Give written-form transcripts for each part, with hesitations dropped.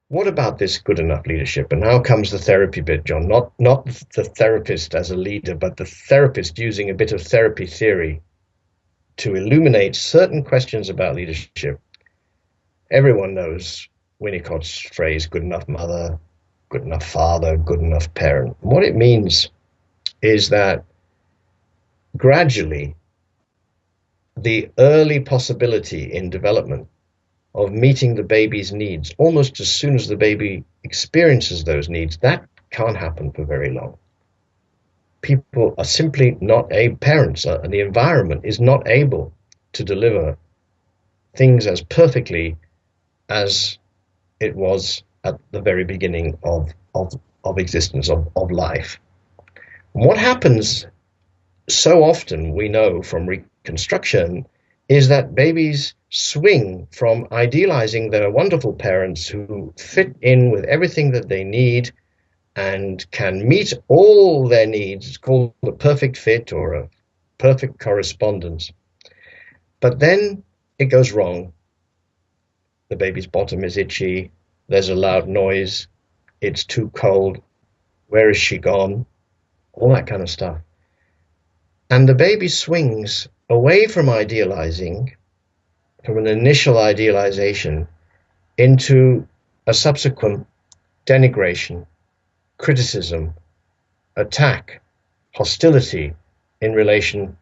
what about this good enough leadership? And now comes the therapy bit, John. Not the therapist as a leader, but the therapist using a bit of therapy theory to illuminate certain questions about leadership. Everyone knows Winnicott's phrase, good enough mother, good enough father, good enough parent. What it means is that gradually the early possibility in development of meeting the baby's needs almost as soon as the baby experiences those needs, that can't happen for very long. People are simply not able, parents and the environment is not able to deliver things as perfectly as it was at the very beginning of existence, of life. And what happens so often, we know from reconstruction, is that babies swing from idealizing their wonderful parents who fit in with everything that they need and can meet all their needs. It's called a perfect fit or a perfect correspondence. But then it goes wrong. The baby's bottom is itchy. There's a loud noise. It's too cold. Where is she gone? All that kind of stuff. And the baby swings away from idealizing, from an initial idealization, into a subsequent denigration, criticism, attack, hostility in relation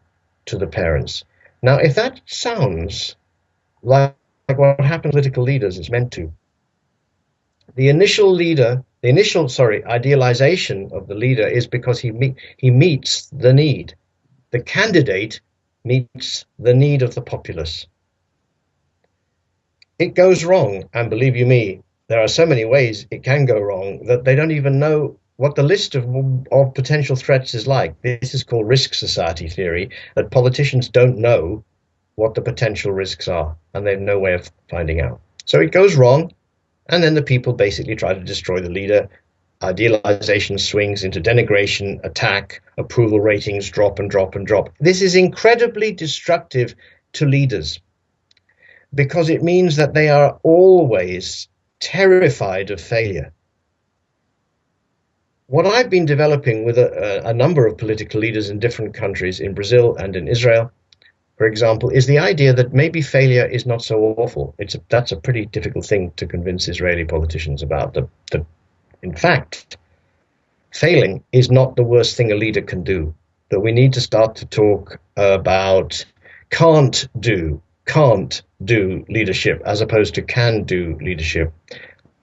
to the parents. Now, if that sounds like what happens to political leaders is meant to, the initial idealization of the leader is because he meets the need. The candidate meets the need of the populace. It goes wrong, and believe you me, there are so many ways it can go wrong that they don't even know what the list of potential threats is like. This is called risk society theory, that politicians don't know what the potential risks are, and they have no way of finding out. So it goes wrong, and then the people basically try to destroy the leader. Idealization swings into denigration, attack, approval ratings drop and drop and drop. This is incredibly destructive to leaders because it means that they are always terrified of failure. What I've been developing with a number of political leaders in different countries, in Brazil and in Israel, for example, is the idea that maybe failure is not so awful. That's a pretty difficult thing to convince Israeli politicians about. In fact, failing is not the worst thing a leader can do. That we need to start to talk about can't do leadership as opposed to can do leadership.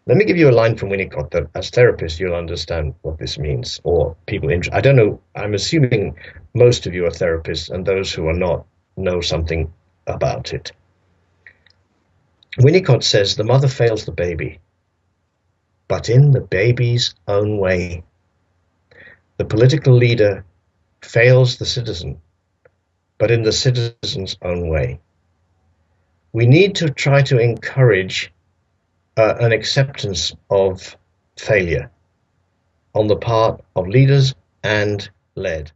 Let me give you a line from Winnicott that as therapists you'll understand what this means, or people I don't know, I'm assuming most of you are therapists, and those who are not know something about it. Winnicott says the mother fails the baby, but in the baby's own way. The political leader fails the citizen, but in the citizen's own way. We need to try to encourage an acceptance of failure on the part of leaders and led.